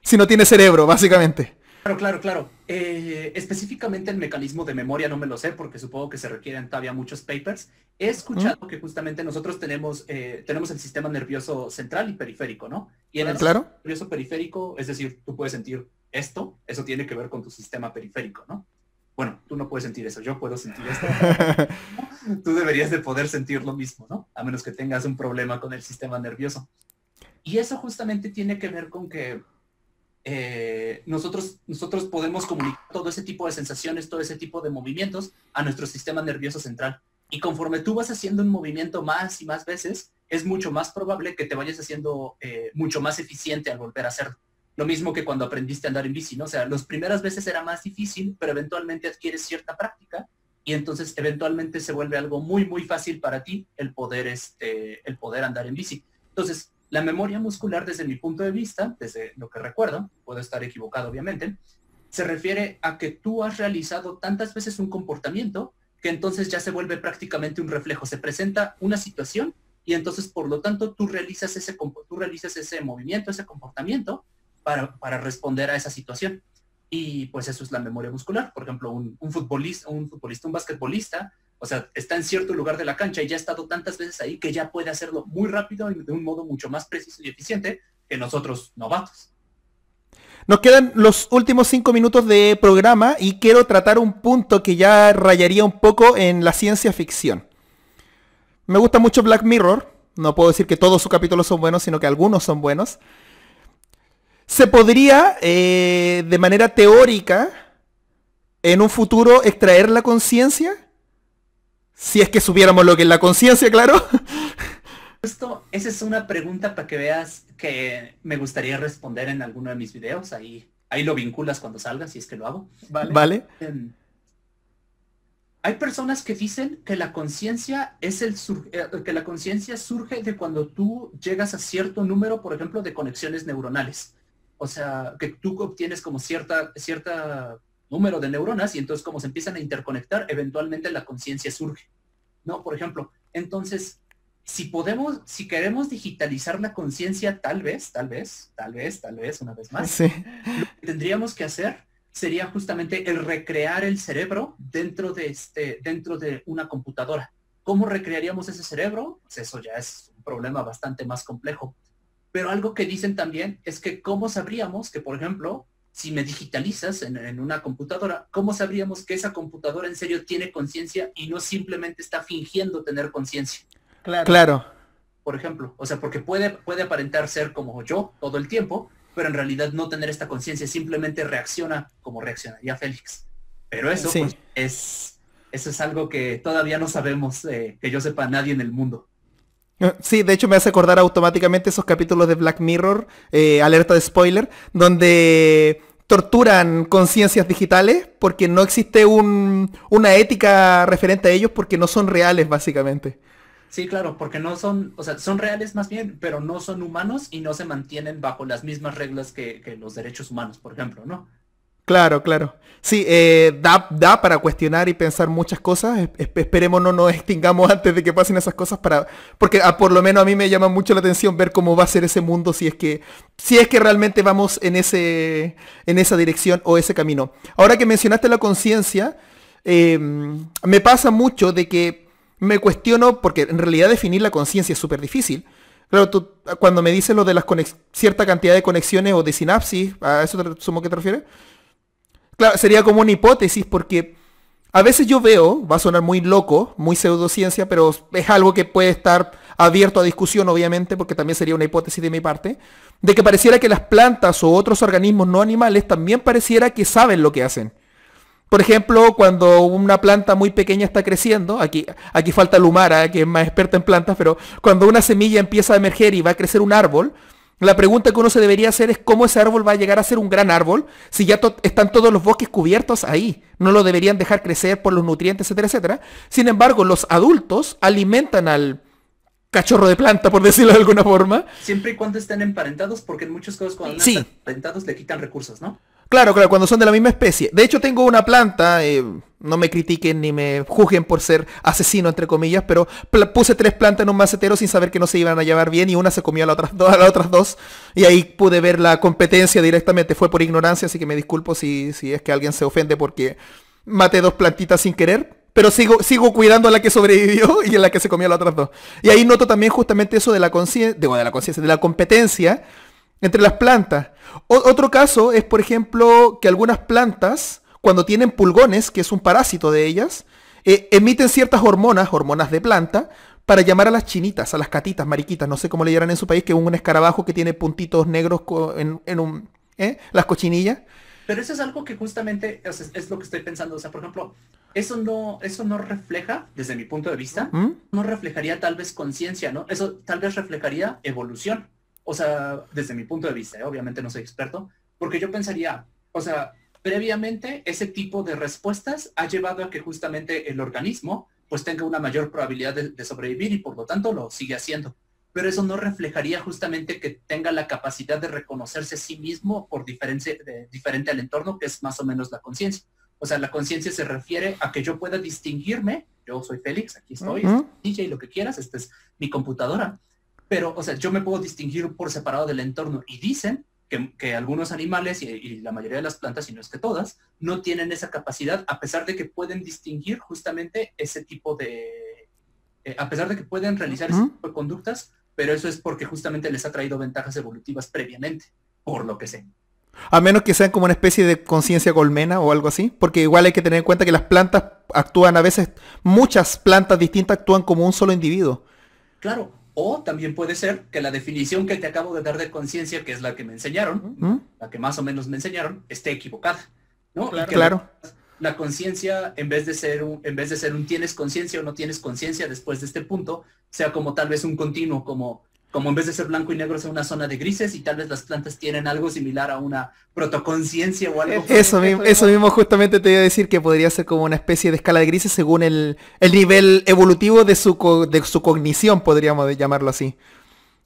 Speaker 1: si no tiene cerebro, básicamente?
Speaker 2: Claro, claro, claro. Específicamente el mecanismo de memoria no me lo sé porque supongo que se requieren todavía muchos papers. He
Speaker 1: ¿Mm?
Speaker 2: escuchado que justamente nosotros tenemos el sistema nervioso central y periférico, ¿no? Y en el sistema
Speaker 1: ¿Claro?
Speaker 2: nervioso periférico, es decir, tú puedes sentir esto, eso tiene que ver con tu sistema periférico, ¿no? Bueno, tú no puedes sentir eso, yo puedo sentir esto. Tú deberías de poder sentir lo mismo, ¿no? A menos que tengas un problema con el sistema nervioso. Y eso justamente tiene que ver con que nosotros podemos comunicar todo ese tipo de sensaciones, todo ese tipo de movimientos a nuestro sistema nervioso central. Y conforme tú vas haciendo un movimiento más y más veces, es mucho más probable que te vayas haciendo mucho más eficiente al volver a hacerlo. Lo mismo que cuando aprendiste a andar en bici, ¿no? O sea, las primeras veces era más difícil, pero eventualmente adquieres cierta práctica y entonces eventualmente se vuelve algo muy, muy fácil para ti el poder andar en bici. Entonces, la memoria muscular, desde mi punto de vista, desde lo que recuerdo, puedo estar equivocado obviamente, se refiere a que tú has realizado tantas veces un comportamiento que entonces ya se vuelve prácticamente un reflejo. Se presenta una situación y entonces, por lo tanto, tú realizas ese movimiento, ese comportamiento para responder a esa situación. Y pues eso es la memoria muscular. Por ejemplo, un futbolista, un basquetbolista, o sea, está en cierto lugar de la cancha y ya ha estado tantas veces ahí que ya puede hacerlo muy rápido y de un modo mucho más preciso y eficiente que nosotros novatos.
Speaker 1: Nos quedan los últimos 5 minutos de programa y quiero tratar un punto que ya rayaría un poco en la ciencia ficción. Me gusta mucho Black Mirror. No puedo decir que todos sus capítulos son buenos, sino que algunos son buenos. Se podría, de manera teórica, en un futuro extraer la conciencia. Si es que supiéramos lo que es la conciencia, claro.
Speaker 2: Esa es una pregunta para que veas que me gustaría responder en alguno de mis videos. Ahí lo vinculas cuando salga, si es que lo hago. ¿Vale?
Speaker 1: Vale.
Speaker 2: Hay personas que dicen que la conciencia que la conciencia surge de cuando tú llegas a cierto número, por ejemplo, de conexiones neuronales. O sea, que tú obtienes como cierta número de neuronas y entonces como se empiezan a interconectar, eventualmente la conciencia surge, ¿no? Por ejemplo, entonces, si queremos digitalizar la conciencia, tal vez, una vez más,
Speaker 1: Sí.
Speaker 2: lo que tendríamos que hacer sería justamente el recrear el cerebro dentro de una computadora. ¿Cómo recrearíamos ese cerebro? Pues eso ya es un problema bastante más complejo. Pero algo que dicen también es que cómo sabríamos que, por ejemplo, si me digitalizas en una computadora, ¿cómo sabríamos que esa computadora en serio tiene conciencia y no simplemente está fingiendo tener conciencia?
Speaker 1: Claro.
Speaker 2: Por ejemplo, o sea, porque puede aparentar ser como yo todo el tiempo, pero en realidad no tener esta conciencia, simplemente reacciona como reaccionaría Félix. Pero eso,
Speaker 1: Sí.
Speaker 2: pues, eso es algo que todavía no sabemos, que yo sepa, nadie en el mundo.
Speaker 1: Sí, de hecho me hace acordar automáticamente esos capítulos de Black Mirror, alerta de spoiler, donde torturan conciencias digitales porque no existe una ética referente a ellos porque no son reales, básicamente.
Speaker 2: Sí, claro, porque no son, o sea, son reales más bien, pero no son humanos y no se mantienen bajo las mismas reglas que los derechos humanos, por ejemplo, ¿no?
Speaker 1: Claro, claro. Sí, da para cuestionar y pensar muchas cosas. Esperemos no nos extingamos antes de que pasen esas cosas porque por lo menos a mí me llama mucho la atención ver cómo va a ser ese mundo si es que realmente vamos en esa dirección o ese camino. Ahora que mencionaste la conciencia, me pasa mucho de que me cuestiono, porque en realidad definir la conciencia es súper difícil. Claro, tú cuando me dices lo de las cierta cantidad de conexiones o de sinapsis, ¿a eso sumo que te refieres? Claro, sería como una hipótesis porque a veces yo veo, va a sonar muy loco, muy pseudociencia, pero es algo que puede estar abierto a discusión, obviamente, porque también sería una hipótesis de mi parte, de que pareciera que las plantas o otros organismos no animales también pareciera que saben lo que hacen. Por ejemplo, cuando una planta muy pequeña está creciendo, aquí falta Lumara, que es más experta en plantas, pero cuando una semilla empieza a emerger y va a crecer un árbol, la pregunta que uno se debería hacer es cómo ese árbol va a llegar a ser un gran árbol si ya están todos los bosques cubiertos ahí. No lo deberían dejar crecer por los nutrientes, etcétera, etcétera. Sin embargo, los adultos alimentan al cachorro de planta, por decirlo de alguna forma.
Speaker 2: Siempre y cuando estén emparentados, porque en muchos casos cuando no
Speaker 1: Sí.
Speaker 2: están emparentados le quitan recursos, ¿no?
Speaker 1: Claro, claro, cuando son de la misma especie. De hecho, tengo una planta, no me critiquen ni me juzguen por ser asesino, entre comillas, pero puse 3 plantas en un macetero sin saber que no se iban a llevar bien y una se comió a las otras 2. Y ahí pude ver la competencia directamente. Fue por ignorancia, así que me disculpo si es que alguien se ofende porque maté 2 plantitas sin querer. Pero sigo cuidando a la que sobrevivió y a la que se comió a las otras 2. Y ahí noto también justamente eso de la conciencia, de la competencia entre las plantas. Otro caso es, por ejemplo, que algunas plantas, cuando tienen pulgones, que es un parásito de ellas, emiten ciertas hormonas de planta, para llamar a las chinitas, a las catitas, mariquitas, no sé cómo le llaman en su país, que es un escarabajo que tiene puntitos negros las cochinillas.
Speaker 2: Pero eso es algo que justamente es lo que estoy pensando. O sea, por ejemplo, eso no refleja, desde mi punto de vista,
Speaker 1: ¿Mm?
Speaker 2: no reflejaría tal vez conciencia, ¿no? Eso tal vez reflejaría evolución. O sea, desde mi punto de vista, obviamente no soy experto, porque yo pensaría, o sea, previamente ese tipo de respuestas ha llevado a que justamente el organismo pues tenga una mayor probabilidad de sobrevivir y por lo tanto lo sigue haciendo. Pero eso no reflejaría justamente que tenga la capacidad de reconocerse a sí mismo por diferente al entorno, que es más o menos la conciencia. O sea, la conciencia se refiere a que yo pueda distinguirme, yo soy Félix, aquí estoy, DJ, lo que quieras, esta es mi computadora, pero, o sea, yo me puedo distinguir por separado del entorno y dicen que algunos animales y la mayoría de las plantas, y no es que todas, no tienen esa capacidad, a pesar de que pueden distinguir justamente ese tipo a pesar de que pueden realizar ese tipo de conductas, pero eso es porque justamente les ha traído ventajas evolutivas previamente, por lo que sé.
Speaker 1: A menos que sean como una especie de conciencia colmena o algo así, porque igual hay que tener en cuenta que las plantas actúan a veces, muchas plantas distintas actúan como un solo individuo.
Speaker 2: Claro, o también puede ser que la definición que te acabo de dar de conciencia, que es la que me enseñaron, la que más o menos me enseñaron, esté equivocada, ¿no?
Speaker 1: Claro.
Speaker 2: Y que
Speaker 1: Claro.
Speaker 2: la conciencia, en vez de ser un tienes conciencia o no tienes conciencia después de este punto, sea como tal vez un continuo, como en vez de ser blanco y negro sea una zona de grises, y tal vez las plantas tienen algo similar a una protoconciencia o algo.
Speaker 1: Eso mismo justamente te iba a decir, que podría ser como una especie de escala de grises según el nivel evolutivo de su cognición, podríamos llamarlo así.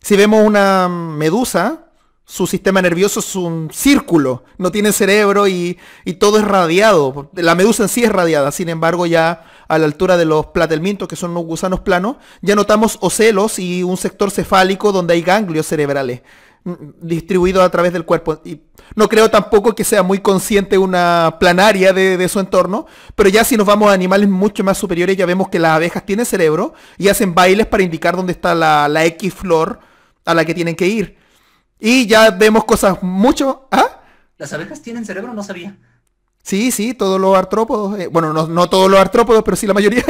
Speaker 1: Si vemos una medusa, su sistema nervioso es un círculo, no tiene cerebro y todo es radiado. La medusa en sí es radiada, sin embargo ya a la altura de los platelmintos, que son unos gusanos planos, ya notamos ocelos y un sector cefálico donde hay ganglios cerebrales distribuidos a través del cuerpo. Y no creo tampoco que sea muy consciente una planaria de su entorno, pero ya si nos vamos a animales mucho más superiores, ya vemos que las abejas tienen cerebro y hacen bailes para indicar dónde está la X flor a la que tienen que ir. Y ya vemos cosas mucho... ¿Ah?
Speaker 2: ¿Las abejas tienen cerebro? No sabía.
Speaker 1: Sí, todos los artrópodos. Bueno, no todos los artrópodos, pero sí la mayoría.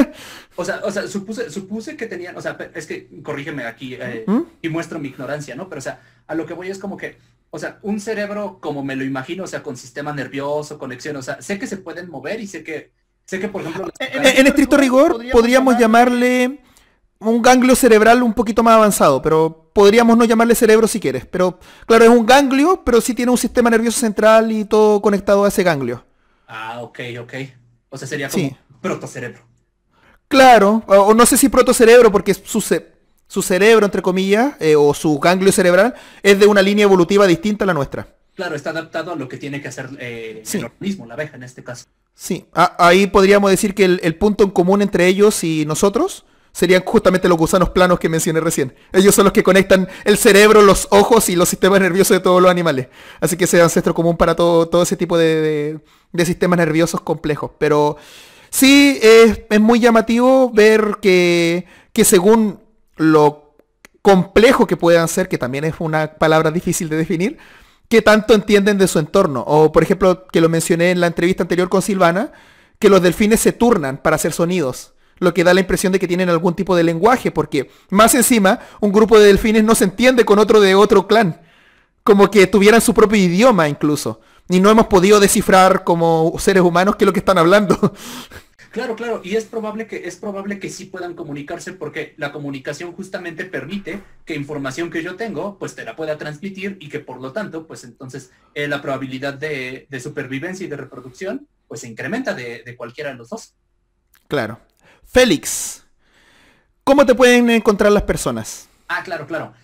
Speaker 2: O sea, supuse que tenían, o sea, es que, corrígeme aquí, y muestro mi ignorancia, ¿no? Pero, o sea, a lo que voy es como que, o sea, un cerebro como me lo imagino, o sea, con sistema nervioso, conexión, o sea, sé que se pueden mover y sé que, por ejemplo...
Speaker 1: En estricto rigor, podríamos llamarle un ganglio cerebral un poquito más avanzado, pero podríamos no llamarle cerebro si quieres. Pero, claro, es un ganglio, pero sí tiene un sistema nervioso central y todo conectado a ese ganglio.
Speaker 2: Ah, ok. O sea, sería como protocerebro.
Speaker 1: Claro, o no sé si protocerebro, porque su cerebro, entre comillas, o su ganglio cerebral, es de una línea evolutiva distinta a la nuestra.
Speaker 2: Claro, está adaptado a lo que tiene que hacer
Speaker 1: Sí.
Speaker 2: el organismo, la abeja en este caso.
Speaker 1: Sí, ahí podríamos decir que el punto en común entre ellos y nosotros serían justamente los gusanos planos que mencioné recién. Ellos son los que conectan el cerebro, los ojos y los sistemas nerviosos de todos los animales. Así que ese ancestro común para todo ese tipo de sistemas nerviosos complejos. Pero sí es muy llamativo ver que según lo complejo que puedan ser, que también es una palabra difícil de definir, qué tanto entienden de su entorno. O, por ejemplo, que lo mencioné en la entrevista anterior con Silvana, que los delfines se turnan para hacer sonidos, lo que da la impresión de que tienen algún tipo de lenguaje, porque más encima, un grupo de delfines no se entiende con otro de otro clan, como que tuvieran su propio idioma incluso. Y no hemos podido descifrar como seres humanos qué es lo que están hablando.
Speaker 2: Claro, claro, y es probable que sí puedan comunicarse porque la comunicación justamente permite que información que yo tengo, pues te la pueda transmitir y que por lo tanto, pues entonces la probabilidad de supervivencia y de reproducción, pues se incrementa de cualquiera de los dos.
Speaker 1: Claro. Félix, ¿cómo te pueden encontrar las personas?
Speaker 2: Ah, claro, claro.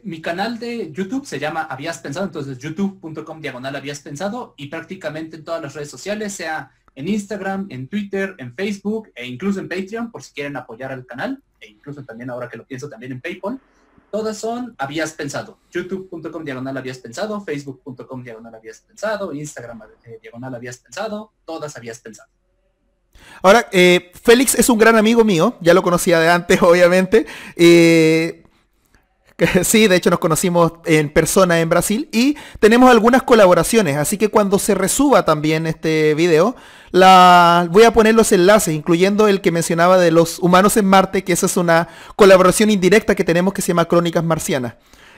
Speaker 2: Mi canal de YouTube se llama Habías Pensado, entonces youtube.com/habías pensado y prácticamente en todas las redes sociales, sea en Instagram, en Twitter, en Facebook e incluso en Patreon, por si quieren apoyar al canal, e incluso también ahora que lo pienso también en PayPal, todas son Habías Pensado. youtube.com/habías pensado, facebook.com/habías pensado, Instagram /habías pensado, todas Habías Pensado.
Speaker 1: Ahora, Félix es un gran amigo mío, ya lo conocía de antes, obviamente. Sí, de hecho nos conocimos en persona en Brasil y tenemos algunas colaboraciones, así que cuando se resuba también este video, voy a poner los enlaces, incluyendo el que mencionaba de los humanos en Marte, que esa es una colaboración indirecta que tenemos que se llama Crónicas Marcianas.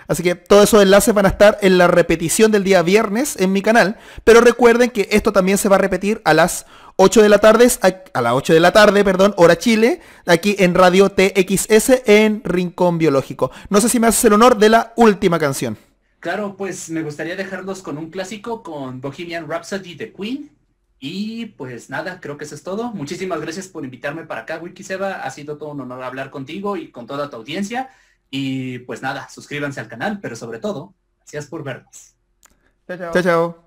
Speaker 1: Así que todos esos enlaces van a estar en la repetición del día viernes en mi canal, pero recuerden que esto también se va a repetir a las 8 de la tarde, a las 8 de la tarde, perdón, hora Chile, aquí en Radio TXS en Rincón Biológico. No sé si me haces el honor de la última canción.
Speaker 2: Claro, pues me gustaría dejarlos con un clásico, con Bohemian Rhapsody de Queen. Y pues nada, creo que eso es todo. Muchísimas gracias por invitarme para acá, Wikiseba. Ha sido todo un honor hablar contigo y con toda tu audiencia. Y pues nada, suscríbanse al canal, pero sobre todo, gracias por vernos.
Speaker 1: Chao, chao. Chao, chao.